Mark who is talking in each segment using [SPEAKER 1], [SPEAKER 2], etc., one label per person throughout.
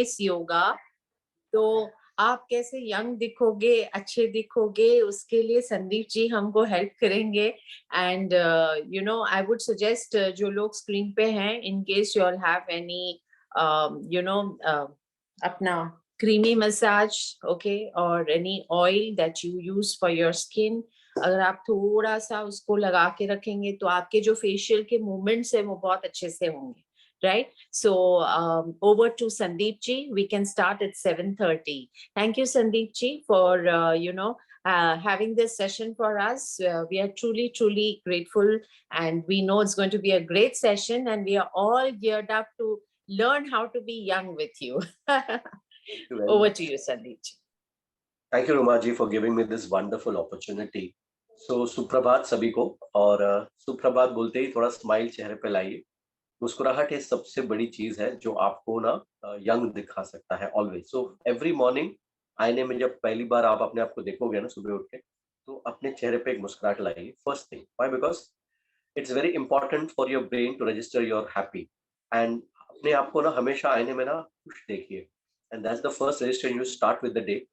[SPEAKER 1] इस योगा तो आप कैसे यंग दिखोगे, अच्छे दिखोगे, उसके लिए संदीप जी हमको हेल्प करेंगे। एंड आई वुड सजेस्ट जो लोग स्क्रीन पे हैं, in case you all have any अपना क्रीमी मसाज, ओके, और any oil that you use for your skin, अगर आप थोड़ा सा उसको लगा के रखेंगे तो आपके जो फेशियल के मूवमेंट्स है वो बहुत अच्छे से होंगे, right? So over to Sandeep ji. We can start at 7:30. Thank you, Sandeep ji, for having this session for us. We are truly, truly grateful, and we know it's going to be a great session, and we are all geared up to learn how to be young with you. Over to you, Sandeep ji.
[SPEAKER 2] Thank you, Rumaji, for giving me this wonderful opportunity. So, सुप्रभात सभी को, और सुप्रभात बोलते ही थोड़ा smile चेहरे पे लाइए। मुस्कुराहट ये सबसे बड़ी चीज है जो आपको ना यंग दिखा सकता है ऑलवेज। सो एवरी मॉर्निंग आईने में जब पहली बार आप अपने आप को देखोगे ना सुबह उठ के, तो अपने चेहरे पे एक मुस्कुराहट लाइए first thing. Why? Because it's very important for your brain to register your happy. And अपने आप को ना हमेशा आईने में ना खुश देखिए, and that's the first resistor you start with the day.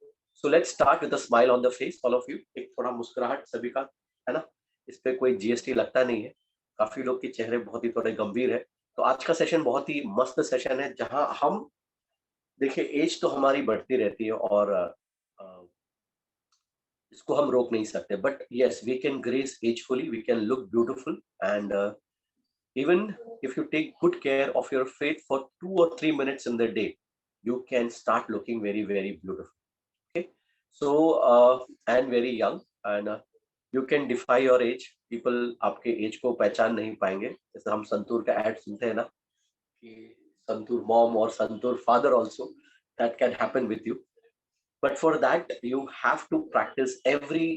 [SPEAKER 2] So let's start with a smile on the face, all of you. एक थोड़ा मुस्कुराहट सभी का, है ना? इस पे कोई जीएसटी लगता नहीं है। काफी लोग के चेहरे बहुत ही थोड़े गंभीर है, तो आज का सेशन बहुत ही मस्त सेशन है, जहां हम देखिए एज तो हमारी बढ़ती रहती है, और इसको हम रोक नहीं सकते, but yes we can gracefully, we can look beautiful, and even if you take good care of your face for 2 or 3 minutes in the day, you can start looking very, very beautiful. Okay, so and very young, and you can defy your age. People आपके as को पहचान नहीं पाएंगे। जैसे हम संतूर का add सुनते हैं ना, कि संतूर मॉम और Santoor father also, that can happen with you. But for that you have to practice every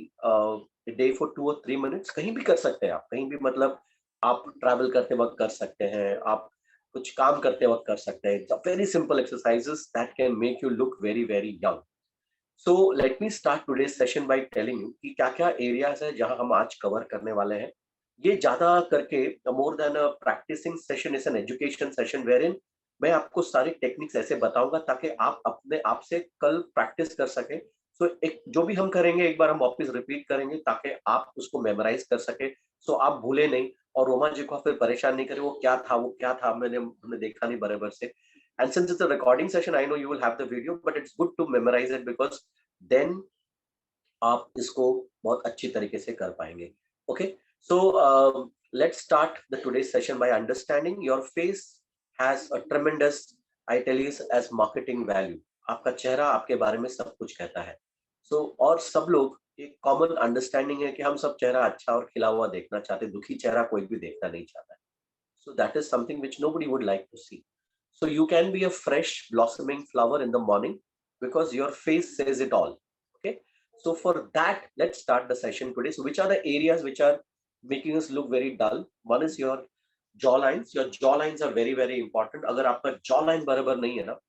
[SPEAKER 2] day for 2 or 3 minutes। कहीं भी कर सकते हैं आप, कहीं भी, मतलब आप ट्रैवल करते वक्त कर सकते हैं, आप कुछ काम करते वक्त कर सकते हैं। Very simple exercises that can make you look very, very young. So let me start today's session by telling you कि क्या क्या एरियाज है जहां हम आज कवर करने वाले हैं। ये ज्यादा करके more than a practicing session is an education session, where in मैं आपको सारी टेक्निक्स ऐसे बताऊंगा ताकि आप अपने आप से कल प्रैक्टिस कर सके। सो एक जो भी हम करेंगे एक बार हम वापस रिपीट करेंगे ताकि आप उसको मेमोराइज कर सके, सो आप भूले नहीं, और रोमा जी को फिर परेशान नहीं करें वो क्या था, वो क्या था, हमने देखा नहीं बराबर से। And since it's a recording session, I know you will have the video, but it's good to memorize it because then आप इसको बहुत अच्छी तरीके से कर पाएंगे। Okay, so let's start the today's session by understanding your face has a tremendous, I tell you, as marketing value. आपका चेहरा आपके बारे में सब कुछ कहता है। So और सब लोग एक कॉमन अंडरस्टैंडिंग है कि हम सब चेहरा अच्छा और खिला हुआ देखना चाहते हैं, दुखी चेहरा कोई भी देखना नहीं चाहता है। So that is something which nobody would like to see. So you can be a fresh blossoming flower in the morning because your face says it all. Okay. So for that, let's start the session today. So which are the areas which are making us look very dull? One is your jaw lines. Your jaw lines are very, very important. अगर आपका jaw line बराबर नहीं है ना,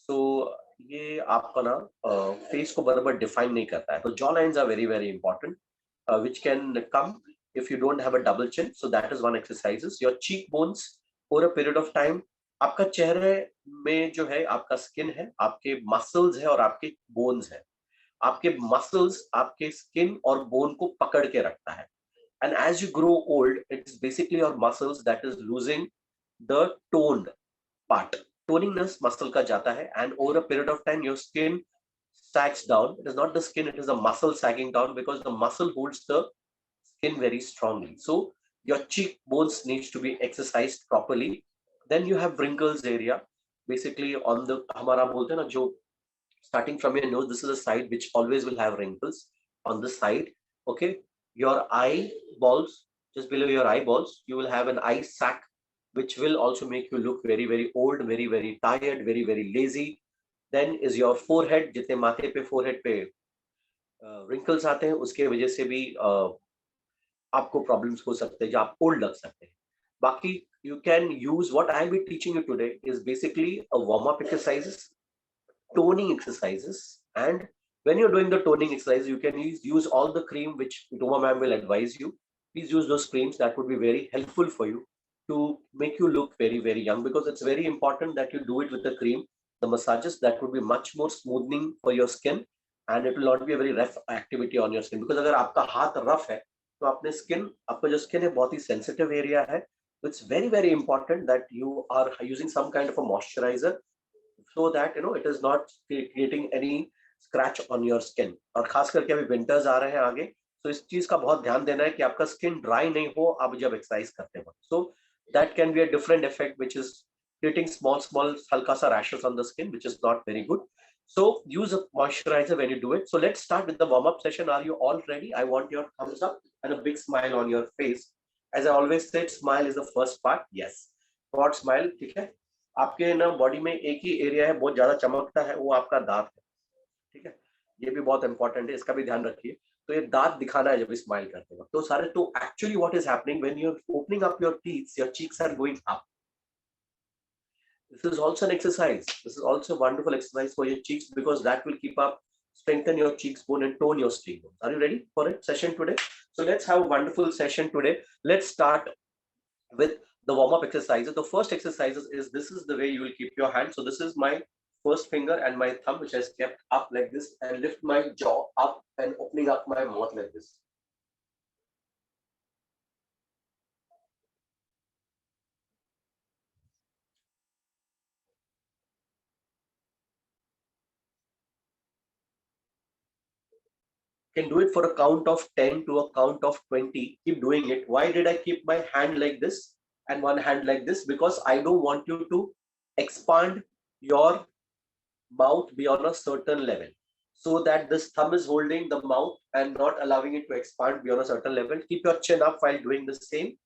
[SPEAKER 2] so ये आपका ना face को बराबर define नहीं करता है। तो jaw lines are very, very important, which can come if you don't have a double chin. So that is one exercises. Your cheekbones over a period of time, आपका चेहरे में जो है आपका स्किन है, आपके मसल्स है और आपके बोन्स है। आपके मसल्स आपके स्किन और बोन को पकड़ के रखता है। And as you grow old, it's basically your muscles that is losing the toned part. Toningness muscle का जाता है, and over a period of time your skin sags down. It is not the skin, it is the muscle sagging down because the muscle holds the skin very strongly. So your cheekbones needs to be exercised properly. Then you have wrinkles area, basically on the हमारा बोलते हैं ना, जो starting from your nose, this is a side which always will have wrinkles on the side. Okay, your eyeballs, just below your eyeballs, you will have an eye sac, which will also make you look very, very old, very, very tired, very, very lazy. Then is your forehead, जितने माथे पे forehead पे wrinkles आते हैं उसके वजह से भी आपको प्रॉब्लम्स हो सकते हैं, जो आप ओल्ड लग सकते हैं। बाकी you can use what I'll be teaching you today is basically a warm up exercises, toning exercises, and when you're doing the toning exercise you can use all the cream which Doma ma'am will advise you. Please use those creams, that would be very helpful for you. to make you look very, very young, because it's very important that you do it with the cream. The massages, that would be much more smoothing for your skin, and it will not be a very rough activity on your skin. Because अगर आपका हाथ rough है, तो अपने skin, आपका जो skin है बहुत ही sensitive area है. So it's very, very important that you are using some kind of a moisturizer, so that it is not creating any scratch on your skin. और खास करके अभी winters आ रहे हैं आगे, तो इस चीज का बहुत ध्यान देना है कि आपका स्किन ड्राई नहीं हो आप जब एक्सरसाइज करते हो. So that can be a different effect, which is creating small halka sa rashes on the skin, which is not very good. So use a moisturizer when you do it. So let's start with the warm up session. Are you all ready? I want your thumbs up and a big smile on your face. As I always said, smile is the first part. Yes, God smile. ठीक है. आपके ना body में एक ही area है बहुत ज्यादा चमकता है, वो आपका दांत है. ठीक है, ये भी बहुत इंपॉर्टेंट है, इसका भी ध्यान रखिए. तो ये दांत दिखाना है जब स्माइल करते वक्त. तो सारे, तो actually what is happening when you are opening up your teeth, your cheeks are going up. This is also an exercise. This is also a wonderful exercise for your cheeks, because that will keep up, strengthen your cheekbone and tone your cheekbone. Are you ready for it session today? So let's have a wonderful session today. Let's start with the warm-up exercises. The first exercises is, this is the way you will keep your hand. So this is my first finger and my thumb, which is kept up like this, and lift my jaw up and opening up my mouth like this. Can do it for a count of 10 to a count of 20. Keep doing it. Why did I keep my hand like this and one hand like this? Because I don't want you to expand your mouth beyond a certain level. So that this thumb is holding the mouth and not allowing it to expand beyond a certain level. Keep your chin up while doing the same.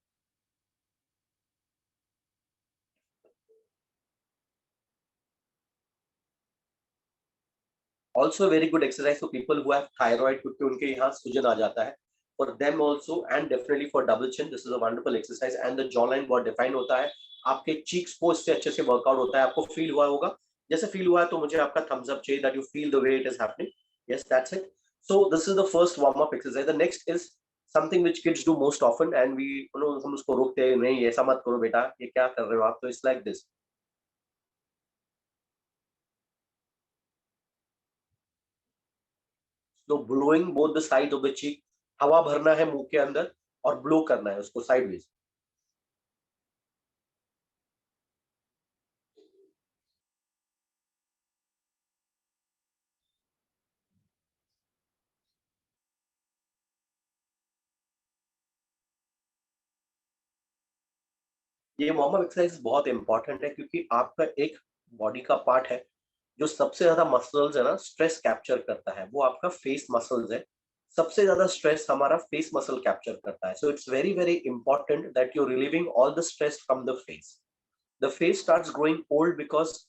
[SPEAKER 2] Also a very good exercise for people who have thyroid, क्योंकि उनके यहाँ सूजन आ जाता है. For them also, and definitely for double chin, this is a wonderful exercise. And the jawline बहुत define होता है. आपके cheeks को इससे अच्छे से workout होता है. आपको feel हुआ होगा. जैसे feel हुआ है तो मुझे आपका thumbs up चाहिए, that you feel the way it is happening. Yes, that's it. So this is the first warm up exercise. The next is something which kids do most often, and we, हम उसको रोकते हैं, नहीं ऐसा मत करो बेटा, ये क्या कर रहे हो आप. तो it's like this. So blowing both the sides of the cheek. हवा भरना है मुंह के अंदर और ब्लो करना है उसको साइडवेज. ये वार्म अप एक्सरसाइज बहुत इंपॉर्टेंट है, क्योंकि आपका एक बॉडी का पार्ट है जो सबसे ज्यादा मसल्स है ना स्ट्रेस कैप्चर करता है, वो आपका फेस मसल्स है. सबसे ज्यादा स्ट्रेस हमारा फेस मसल कैप्चर करता है. So it's very very important that you relieving all the stress from the face. The face starts growing old because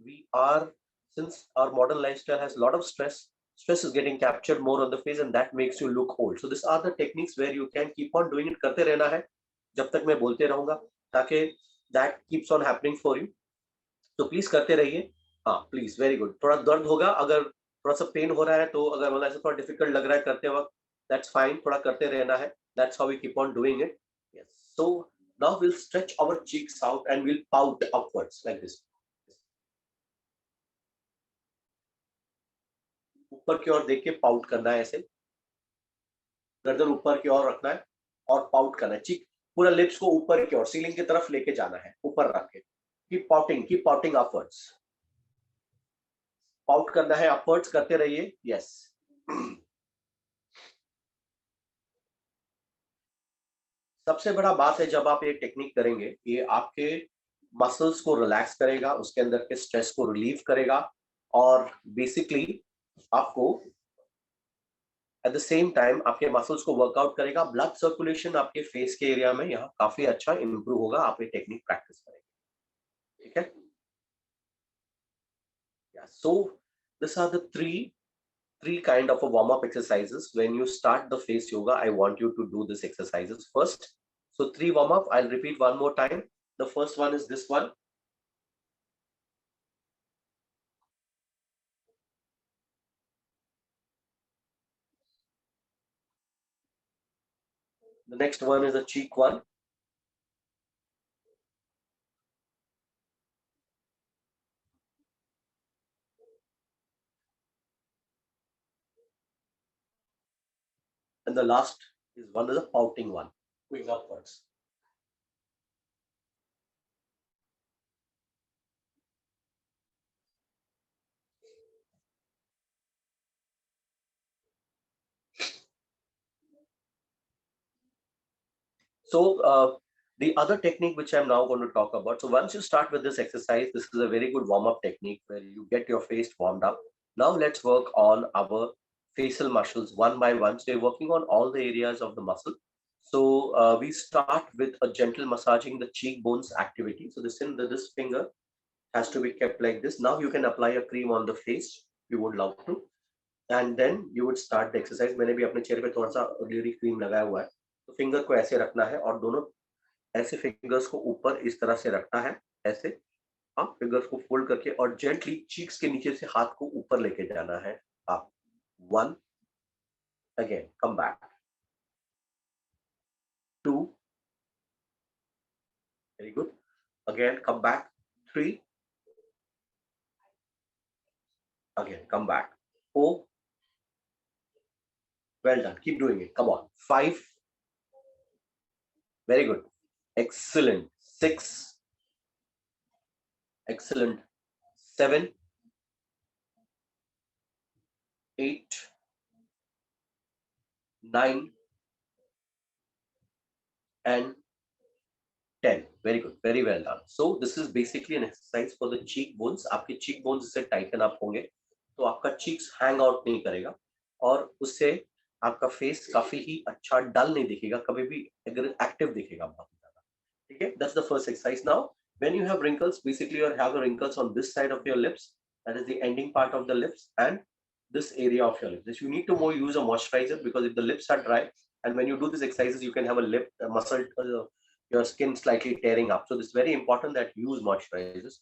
[SPEAKER 2] we are, since our modern lifestyle has a lot of stress is getting captured more on the face, and that makes you look old. So these are the techniques where you can keep on doing it. करते रहना है जब तक मैं बोलते रहूंगा, ताकि that keeps on happening for you. तो प्लीज करते रहिए. हाँ प्लीज, वेरी गुड. थोड़ा दर्द होगा, अगर थोड़ा सा पेन हो रहा है, तो अगर मतलब ऐसा थोड़ा डिफिकल्ट लग रहा है करते वक्त, दैट्स फाइन, थोड़ा करते रहना है. That's how we keep on doing it. Yes. So now we'll stretch our cheeks out and we'll pout upwards like this. ऊपर की ओर देख के पाउट करना है ऐसे. गर्दन ऊपर की ओर रखना है और पाउट करना है. चीक पूरा लिप्स को ऊपर की ओर सीलिंग की तरफ लेके जाना है, ऊपर रख के. Keep pouting upwards. पाउट करना है, अपवर्ड्स करते रहिए. यस. सबसे बड़ा बात है, जब आप ये टेक्निक करेंगे, ये आपके मसल्स को रिलैक्स करेगा, उसके अंदर के स्ट्रेस को रिलीव करेगा, और बेसिकली आपको एट द सेम टाइम आपके मसल्स को वर्कआउट करेगा. ब्लड सर्कुलेशन आपके फेस के एरिया में यहाँ काफी अच्छा इंप्रूव होगा, आप ये टेक्निक प्रैक्टिस करेंगे. ठीक है. So this are the three kind of a warm up exercises. When you start the face yoga, I want you to do this exercises first. So 3 warm up, I'll repeat one more time. The first one is this one. The next one is the cheek one. and the last is one is a pouting one, going upwards. So the other technique which I'm now going to talk about. So once you start with this exercise, this is a very good warm-up technique where you get your face warmed up. Now let's work on our facial muscles one by one. So you're working on all the areas of the muscle. So we start with a gentle massaging the cheekbones activity. So this finger has to be kept like this. Now you can apply a cream on the face if you would love to, and then you would start the exercise. मैंने भी अपने चेहरे पे थोड़ा सा oily cream लगाया हुआ है, तो फिंगर को ऐसे रखना है और दोनों ऐसे फिंगर्स को ऊपर इस तरह से रखना है, ऐसे आप फिंगर्स को फोल्ड करके और जेंटली चीक्स के नीचे से हाथ को ऊपर लेके जाना है आप. One, again come back, two, very good, again come back, three, again come back, four, well done, keep doing it, come on, five, very good, excellent, six, excellent, seven, eight, nine, and 10. Very good. Very well done. So this is basically an exercise for the cheekbones. आपके cheekbones इससे tighten up होंगे, तो आपका cheeks hang out नहीं करेगा और उससे आपका face काफी ही अच्छा dull नहीं दिखेगा, कभी भी active दिखेगा बहुत ज़्यादा. ठीक है? That's the first exercise. Now, when you have wrinkles, basically you have the wrinkles on this side of your lips. That is the ending part of the lips and this area of your lips. This you need to more use a moisturizer because if the lips are dry and when you do these exercises, you can have a lip muscle. Your skin slightly tearing up. So it's very important that you use moisturizers.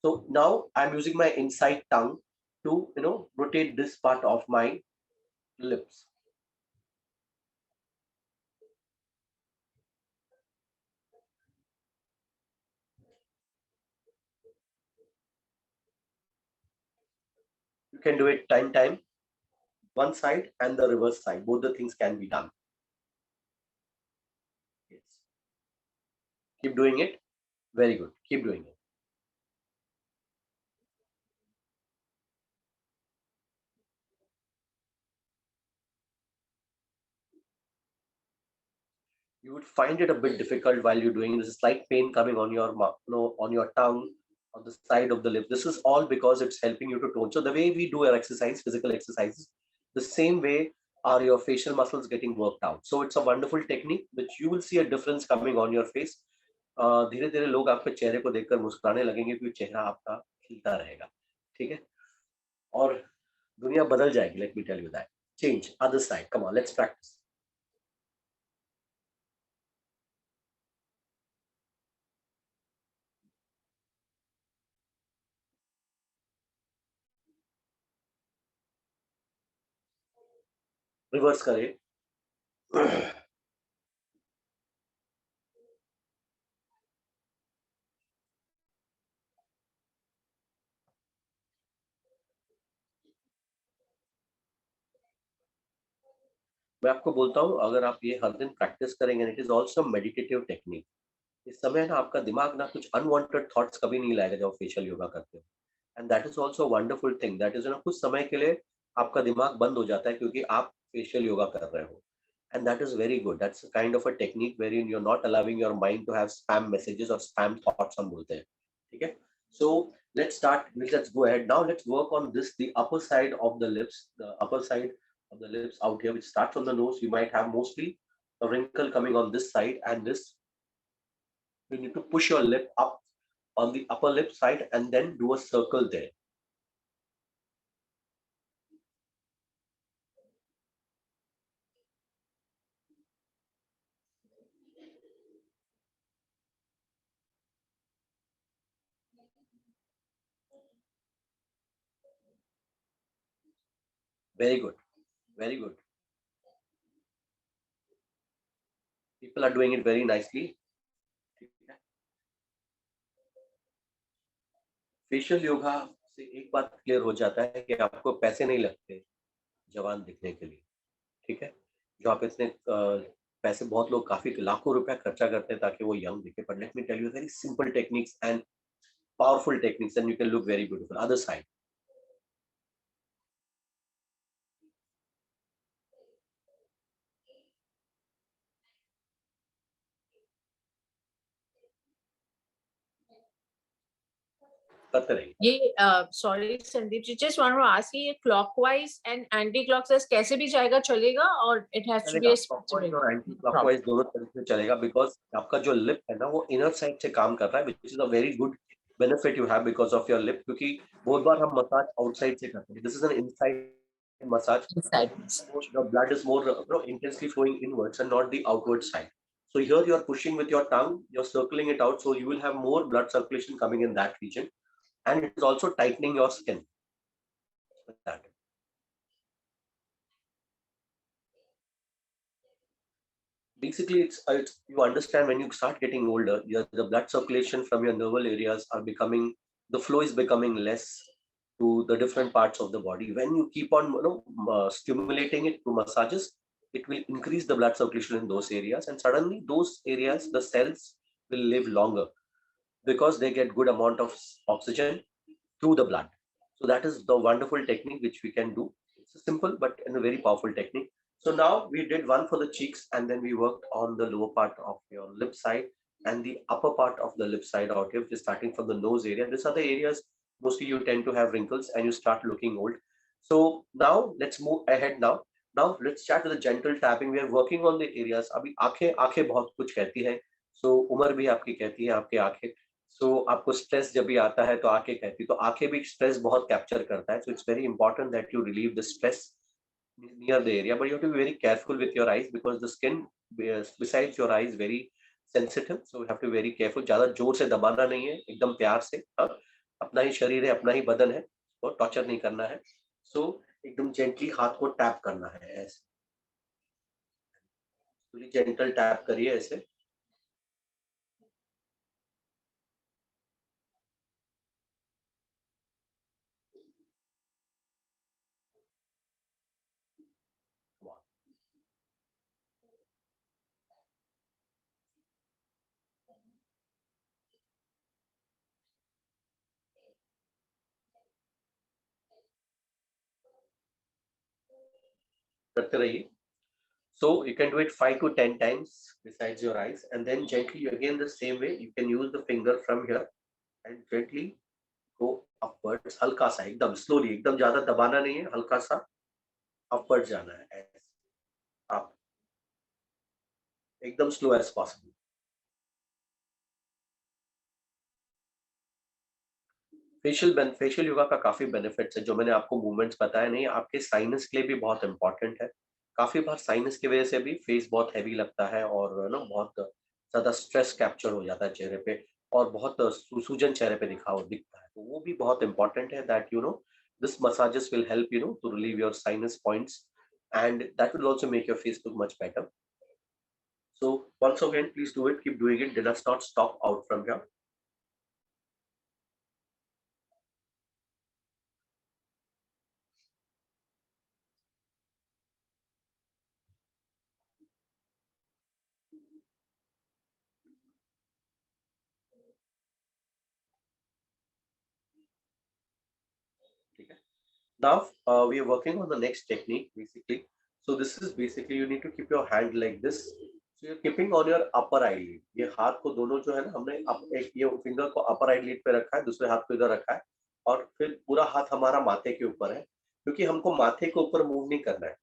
[SPEAKER 2] So now I'm using my inside tongue to rotate this part of my lips. You can do it time, one side and the reverse side. Both the things can be done. Yes. Keep doing it. Very good. Keep doing it. You would find it a bit difficult while you're doing this. Slight pain coming on your on your tongue, on the side of the lip. This is all because it's helping you to tone. So the way we do our exercise, physical exercises, the same way are your facial muscles getting worked out. So it's a wonderful technique which you will see a difference coming on your face. धीरे धीरे लोग आपके चेहरे को देखकर मुस्कुराने लगेंगे क्योंकि चेहरा आपका खिलता रहेगा. ठीक है, और दुनिया बदल जाएगी. Let me tell you that. Change other side. Come on, let's practice. Reverse करें. मैं आपको बोलता हूँ अगर आप ये हर दिन प्रैक्टिस करेंगे, it is also meditative technique. इस समय ना आपका दिमाग ना कुछ अनवांटेड थॉट्स कभी नहीं लाएगा जब फेशियल योगा करते हो. And that is also wonderful thing. That is ना कुछ समय के लिए आपका दिमाग बंद हो जाता है क्योंकि आप फेशियल योगा कर रहे हो. And that is very good. That's kind of a technique where in you are not allowing your mind to have spam messages और स्पैम थॉट्स हम बोलते हैं. ठीक है. So let's start. Let's go ahead now. Let's work on this, the upper side of the lips, the upper side of the lips out here, which starts from the nose. You might have mostly a wrinkle coming on this side, and this you need to push your lip up on the upper lip side and then do a circle there. Very good. Very good. People are doing it very nicely. Facial yoga से एक बात clear हो जाता है कि आपको पैसे नहीं लगते जवान दिखने के लिए. ठीक है. जो आप इतने पैसे बहुत लोग काफी लाखों रुपया खर्चा करते हैं ताकि वो यंग दिखे, but let me tell you very simple techniques and powerful techniques and you can look very beautiful. Other side. करते रहिए.
[SPEAKER 1] ये sorry Sandeep ji, just want to ask ये क्लॉकवाइज एंड एंटी क्लॉकवाइज कैसे भी जाएगा चलेगा, और इट हैज टू बी
[SPEAKER 2] चलेगा,
[SPEAKER 1] अ
[SPEAKER 2] क्लॉकवाइज
[SPEAKER 1] स्पेसिफिक
[SPEAKER 2] और एंटी क्लॉकवाइज
[SPEAKER 1] प्रॉब्लम?
[SPEAKER 2] दोनों तरीके से चलेगा, बिकॉज आपका जो लिप है ना वो इनर साइड से काम कर रहा है, which is a very good benefit you have because of your lip, क्योंकि बहुत बार हम मसाज आउटसाइड से करते हैं, this is an inside massage. The blood is more intensely flowing inwards and not the outward side. So here you are pushing with your tongue, you're circling it out, so you will have more blood circulation coming in that region, and it is also tightening your skin with that. Basically it's you understand when you start getting older, the blood circulation from your nerval areas are becoming, the flow is becoming less to the different parts of the body. When you keep on stimulating it through massages, it will increase the blood circulation in those areas, and suddenly those areas, the cells will live longer because they get good amount of oxygen through the blood. So that is the wonderful technique which we can do. It's a simple but in a very powerful technique. So now we did one for the cheeks, and then we worked on the lower part of your lip side and the upper part of the lip side out here, which is starting from the nose area. These are the areas mostly you tend to have wrinkles and you start looking old. So now let's move ahead now. Now let's start with the gentle tapping. We are working on the areas. अभी आंखें आंखें बहुत कुछ कहती हैं. So उम्र भी आपकी कहती है, आपके आंखें. सो आपको स्ट्रेस जब भी आता है तो आंखें कहती है, तो आंखें भी स्ट्रेस बहुत कैप्चर करता है. So it's very important that you relieve the stress near the area, but you have to be very careful with your eyes because the skin besides your eyes very sensitive, so you have to be very careful. ज्यादा जोर से दबाना नहीं है, एकदम प्यार से. हाँ, अपना ही शरीर है, अपना ही बदन है, और टॉर्चर नहीं करना है. सो एकदम जेंटली हाथ को टैप करना है, ऐसे पूरी जेंटल टैप करिए ऐसे. करते रहिए. So you can do it 5 to 10 times besides your eyes, and then gently again the same way you can use the finger from here and gently go upwards. हल्का सा एकदम slowly, एकदम ज्यादा दबाना नहीं है, हल्का सा upwards जाना है, ऐसे आप एकदम slow as possible. Facial yoga का काफी बेनिफिट्स है, जो मैंने आपको मूवमेंट्स बताए नहीं, आपके साइनस के लिए भी बहुत इंपॉर्टेंट है. काफी बार साइनस की वजह से भी फेस बहुत हैवी लगता है, और ना बहुत ज्यादा स्ट्रेस कैप्चर हो जाता है चेहरे पे, और बहुत सूजन चेहरे पे दिखता है, तो वो भी बहुत इंपॉर्टेंट है that this massages will help to relieve your sinus points, and that will also make your face look much better. So once again please do it, keep doing it, let us not stop out from here. ठीक है. Now we are working on the next technique basically. So this is basically you need to keep your hand like this. So you're keeping on your upper eyelid. ये हाथ को दोनों जो है ना, हमने एक ये फिंगर को अपर आईलिड पे रखा है, दूसरे हाथ को इधर रखा है, और फिर पूरा हाथ हमारा माथे के ऊपर है, क्योंकि हमको माथे के ऊपर मूव नहीं करना है.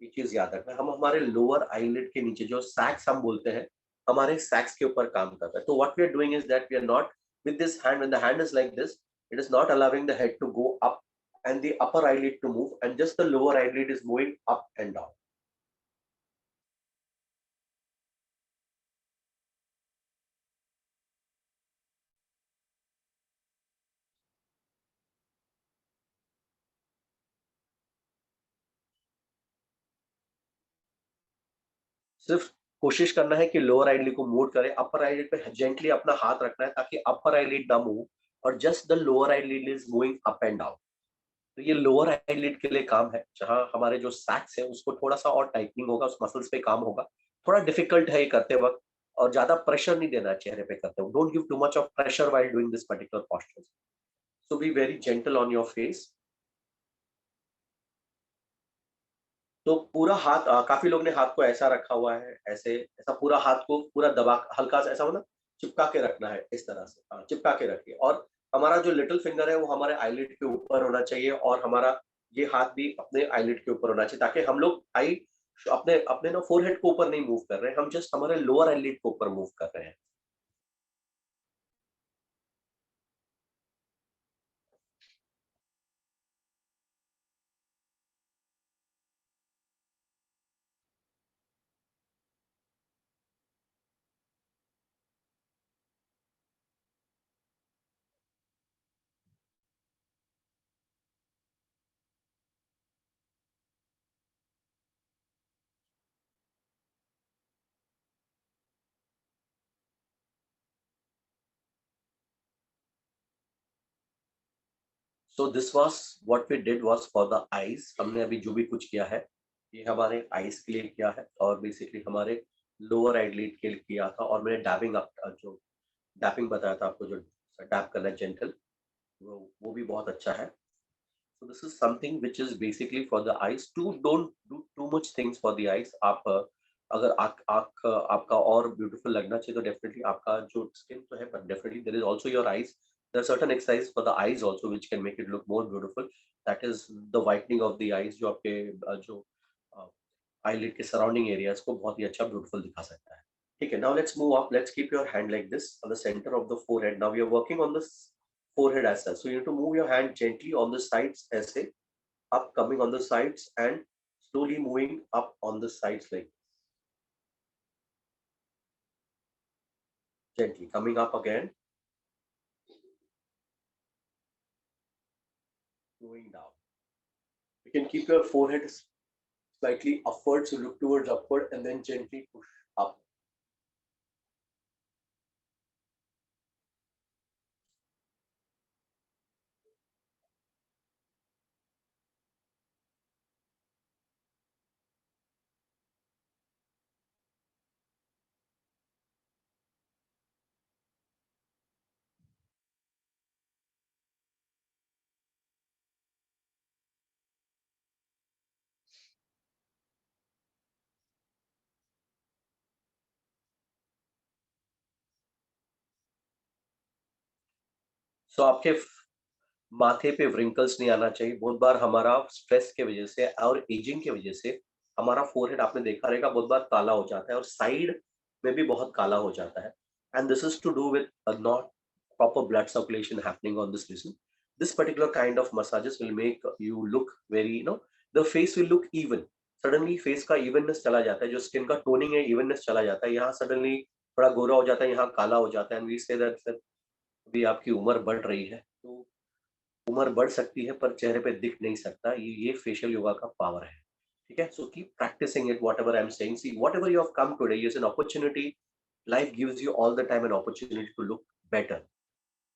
[SPEAKER 2] ये चीज याद रखना है, हम हमारे लोअर आईलिड के नीचे जो सैक्स हम बोलते हैं, हमारे सैक्स के ऊपर काम करता है. तो what we are doing is that we are not with this hand, when the hand is like this, it is not allowing the head to go up and the upper eyelid to move, and just the lower eyelid is moving up and down. सिर्फ कोशिश करना है कि lower eyelid को move करें, upper eyelid पे gently अपना हाथ रखना है ताकि अपर आईलिड ना मूव, और just the lower eyelid is moving up and down. तो ये लोअर आईलिड के लिए काम है, जहाँ हमारे जो सैक्स है उसको थोड़ा सा और टाइटनिंग होगा, उस मसल्स पे काम होगा। थोड़ा डिफिकल्ट है ये करते वक्त, और ज्यादा प्रेशर नहीं देना है चेहरे पे करते वक्त। Don't give too much of pressure while doing this particular posture. So be very gentle on your face. तो पूरा हाथ, काफी लोग ने हाथ को ऐसा रखा हुआ है, ऐसे ऐसा पूरा हाथ को पूरा दबा, हल्का सा ऐसा हो ना, चिपका के रखना है इस तरह से। हाँ, चिपका के रखिए। और हमारा जो लिटिल फिंगर है वो हमारे आईलिड के ऊपर होना चाहिए, और हमारा ये हाथ भी अपने आईलिड के ऊपर होना चाहिए, ताकि हम लोग आई अपने अपने ना फोरहेड को ऊपर नहीं मूव कर रहे हैं, हम जस्ट हमारे लोअर आईलिड के ऊपर मूव कर रहे हैं। So this was what we did was for the eyes. हमने अभी जो भी कुछ किया है, ये हमारे आईज के लिए किया है, और बेसिकली हमारे लोअर आईलिड के लिए किया था। और मैंने डैबिंग अप जो डैपिंग बताया था आपको, जो डैप करना है जेंटल, वो भी बहुत अच्छा है। So this is something which is basically for the eyes. Don't do too much things for the eyes. आप अगर आँख आँख आपका और ब्यूटीफुल लगना चाहिए, तो डेफिनेटली आपका जो स्किन तो है, but definitely there is also your eyes. There are certain exercises for the eyes also which can make it look more beautiful. That is the whitening of the eyes, जो आपके जो eyelid के surrounding areas को बहुत ही अच्छा beautiful दिखा सकता है। ठीक है, now let's move up. Let's keep your hand like this on the center of the forehead. Now we are working on this forehead as such. So you need to move your hand gently on the sides, ऐसे up, coming on the sides, and slowly moving up on the sides, like gently coming up again, moving down. You can keep your forehead slightly upward, so look towards upward, and then gently push up. So आपके माथे पे wrinkles नहीं आना चाहिए। बहुत बार हमारा stress के वजह से और एजिंग की वजह से हमारा फोरहेड, आपने देखा रहेगा, बहुत बार काला हो जाता है, और साइड में भी बहुत काला हो जाता है। And this is to do with not proper blood circulation happening on this region. This particular kind of massages will make you look very, the face will look even. Suddenly face का evenness चला जाता है, जो skin का toning है evenness चला जाता है। यहाँ suddenly थोड़ा गोरा हो जाता है, यहाँ काला हो जाता है। And we say that sir, अभी आपकी उम्र बढ़ रही है, तो उम्र बढ़ सकती है पर चेहरे पे दिख नहीं सकता। ये फेशियल योगा का पावर है। ठीक है, so keep practicing it, whatever I am saying. See, whatever you have come today is an opportunity. Life gives you all the time an opportunity to look better,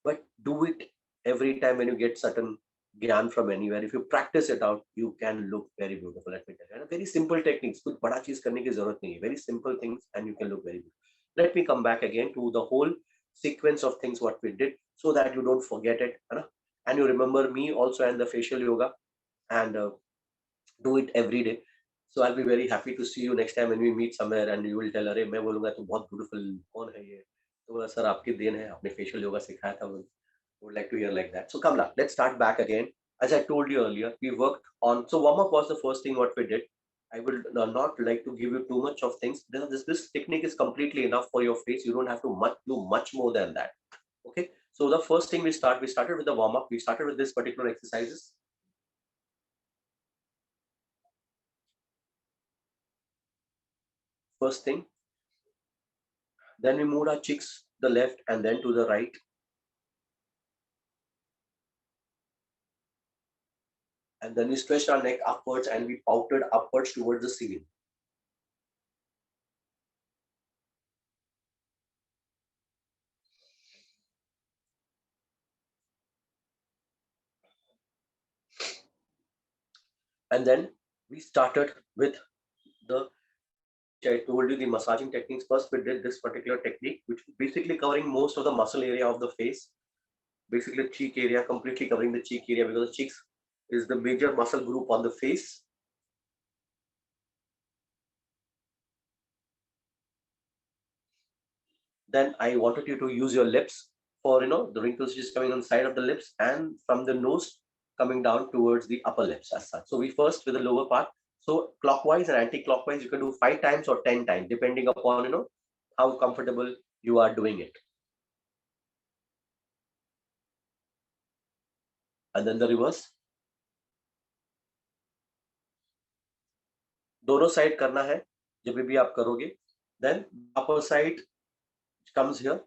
[SPEAKER 2] but do it every time when you get certain gyan from anywhere. If you practice it out, you can look very beautiful. Let me tell you, and very simple techniques, कुछ बड़ा चीज करने की जरूरत नहीं है। Very simple things and you can look very good. Let me come back again to the whole sequence of things what we did, so that you don't forget it, है ना? And you remember me also and the facial yoga, and do it every day. So I'll be very happy to see you next time when we meet somewhere, and you will tell, अरे मैं बोलूंगा तो बहुत beautiful, कौन है ये? तो बोला, सर आपकी देन है, आपने फेशियल योगा सिखाया था। Would like to hear like that. So Kamla, let's start back again. As I told you earlier, we worked on, so warm up was the first thing what we did. I will not like to give you too much of things. This technique is completely enough for your face. You don't have to do much more than that. Okay. So the first thing we started with the warm up. We started with this particular exercises. First thing. Then we moved our cheeks to the left and then to the right. And then we stretched our neck upwards and we pouted upwards towards the ceiling. And then we started with the, I told you, the massaging techniques. First, we did this particular technique, which is basically covering most of the muscle area of the face, basically cheek area, completely covering the cheek area, because the cheeks is the major muscle group on the face. Then I wanted you to use your lips for, the wrinkles which is coming on the side of the lips, and from the nose coming down towards the upper lips as such. So we first with the lower part. So clockwise and anti-clockwise, you can do 5 times or 10 times, depending upon, how comfortable you are doing it. And then the reverse. दोनों side करना है जब भी आप करोगे. Then upper side comes here.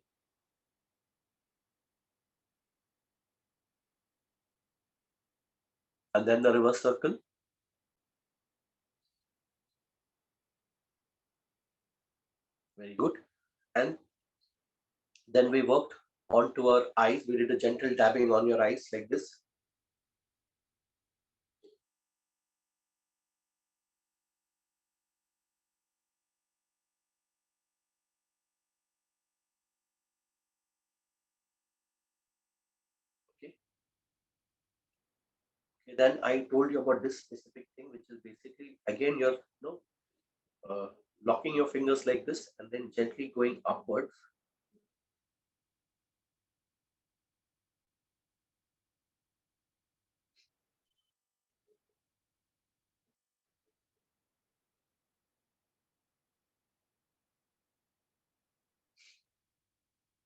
[SPEAKER 2] And then the reverse circle. Very good. And then we worked onto our eyes. We did a gentle dabbing on your eyes like this. Okay. Okay. Then I told you about this specific thing, which is basically again you're locking your fingers like this and then gently going upwards.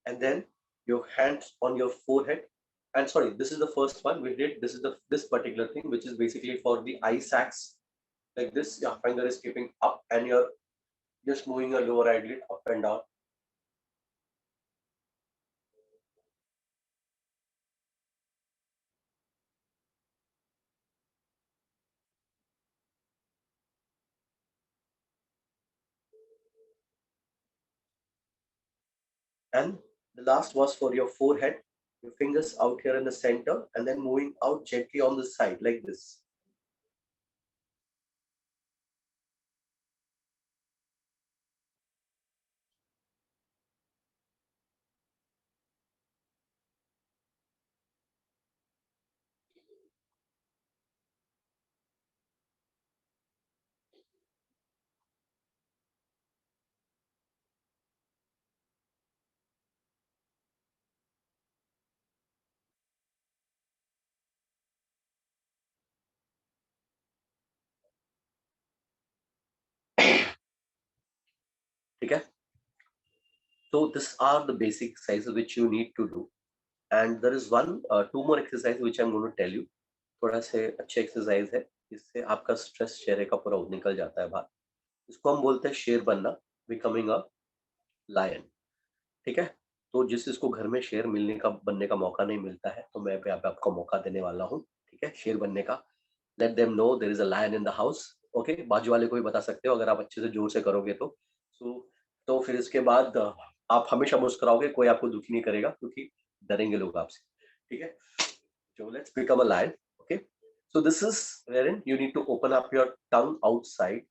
[SPEAKER 2] And then your hands on your forehead. And sorry, this is the first one we did. This is this particular thing, which is basically for the eye sacs, like this. Your finger is keeping up and you're just moving your lower eyelid up and down. And the last was for your forehead. Your fingers out here in the center and then moving out gently on the side like this. Okay. So these are the basic exercises which you need to do. And there is two more exercises which I'm going to tell you. थोड़ा से अच्छे exercise है, इससे आपका stress चेहरे का पूरा निकल जाता है बाहर. इसको हम बोलते हैं शेर बनना, बिकमिंग अ लायन. ठीक है. तो जिस इसको घर में शेर बनने का मौका नहीं मिलता है, तो मैं भी आपको मौका देने वाला हूँ. ठीक है, शेर बनने का. Let them know there is a lion in the house. Okay, बाजू वाले को भी बता सकते हो अगर आप अच्छे से जोर से करोगे तो. तो फिर इसके बाद आप हमेशा मुस्कुराओगे, कोई आपको दुखी नहीं करेगा क्योंकि डरेंगे लोग आपसे. ठीक है. So let's become a lion. Okay. So this is wherein you need to open up your tongue outside.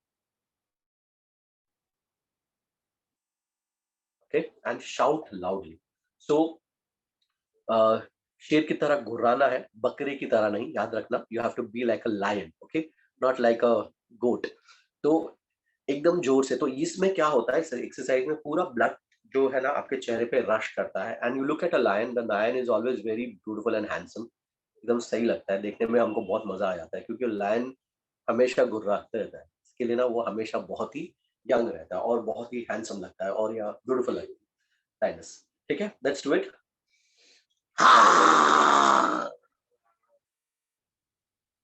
[SPEAKER 2] Okay. And shout loudly. So शेर की तरह घुराना है, बकरे की तरह नहीं, याद रखना. You have to be like a lion. Okay, not like a goat. तो एकदम जोर से. तो इसमें क्या होता है, इस एक्सरसाइज में पूरा ब्लड जो है ना आपके चेहरे पे रश करता है. And you look at a lion. The lion is always very beautiful and handsome. एकदम सही लगता है देखने में, हमको बहुत मजा आ जाता है क्योंकि लायन हमेशा घुर्राते रहता है. इसके लिए ना वो हमेशा बहुत ही यंग रहता है और बहुत ही हैंडसम लगता है और या ब्यूटीफुल लगता है. ठीक है, let's do it.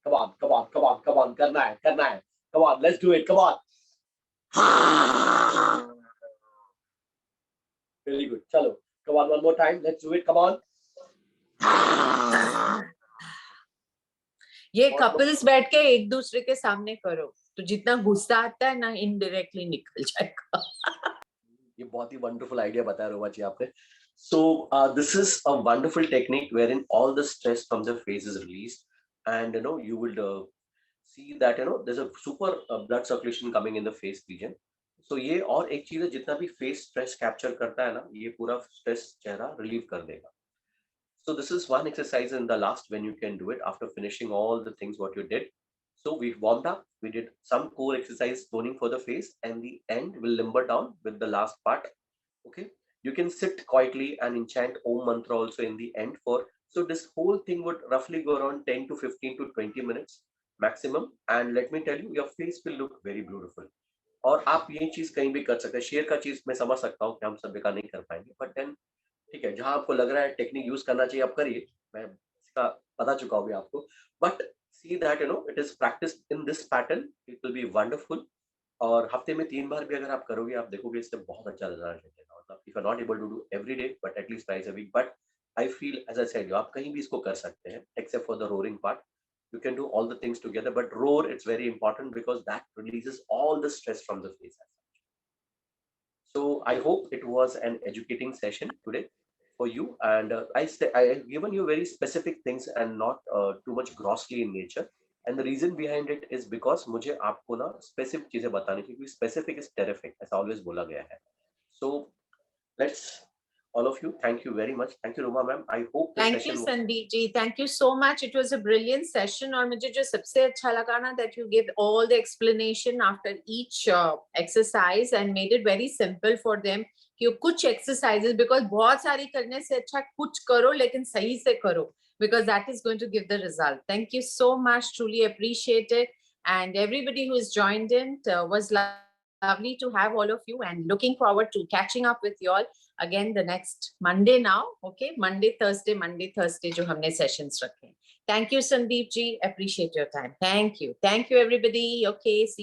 [SPEAKER 2] Come on, come on, come on, come on. करना है, करना है. Come on, let's do it. Come on. Very good. चलो. Come on, one more time. Let's do it. Come on.
[SPEAKER 1] ये कपल्स बैठ के एक दूसरे के सामने करो तो जितना गुस्सा आता है ना इनडायरेक्टली निकल जाएगा.
[SPEAKER 2] ये बहुत ही वंडरफुल आइडिया बताया रोमा जी आपने. So this is a wonderful technique wherein all the stress from the face is released, and you will see that there's a super blood circulation coming in the face region. So ये और एक चीज है, जितना भी face stress capture करता है ना, ये पूरा stress चेहरा relieve कर देगा. So this is one exercise in the last when you can do it after finishing all the things what you did. So we warmed up, we did some core exercise toning for the face, and the end will limber down with the last part. Okay, you can sit quietly and enchant Om mantra also in the end for. So this whole thing would roughly go around 10 to 15 to 20 minutes maximum. And let me tell you, your face will look very beautiful. और आप ये चीज कहीं भी कर सकते हैं. Share का चीज मैं समझ सकता हूँ कि हम सब जगह नहीं कर पाएंगे, बट देन ठीक है, जहां आपको लग रहा है टेक्निक यूज करना चाहिए आप करिए. मैं इसका पता चुका हूँ भी आपको, but see that it is practice in this pattern, it will be wonderful. और हफ्ते में 3 बार भी अगर आप करोगे, आप देखोगे इससे बहुत अच्छा रिजल्ट मिलेगा. मतलब if are not able to do every day, but at least twice a week. But I feel as I said, आप कहीं भी इसको कर सकते हैं except for the roaring part. You can do all the things together, but roar, it's very important because that releases all the stress from the face. So I hope it was an educating session today for you, and I have given you very specific things and not too much grossly in nature. And the reason behind it is because मुझे आपको ना specific चीजें बतानी थी, क्योंकि specific is terrific ऐसा always बोला गया है. So let's all of you, thank you very much. Thank you, Ruma ma'am. I hope the
[SPEAKER 1] Thank you,
[SPEAKER 2] session was.
[SPEAKER 1] Sandeep ji. Thank you so much. It was a brilliant session. और मुझे जो सबसे अच्छा लगा ना, that you give all the explanation after each exercise and made it very simple for them. कि कुछ exercises, because बहुत सारी करने से अच्छा कुछ करो लेकिन सही से करो, because that is going to give the result. Thank you so much. Truly appreciate it. And everybody who has joined in, was lovely to have all of you, and looking forward to catching up with you all again the next Monday now. Okay, Monday, Thursday जो हमने sessions रखे. Thank you, Sandeep ji. Appreciate your time. Thank you. Thank you, everybody. Okay, see you.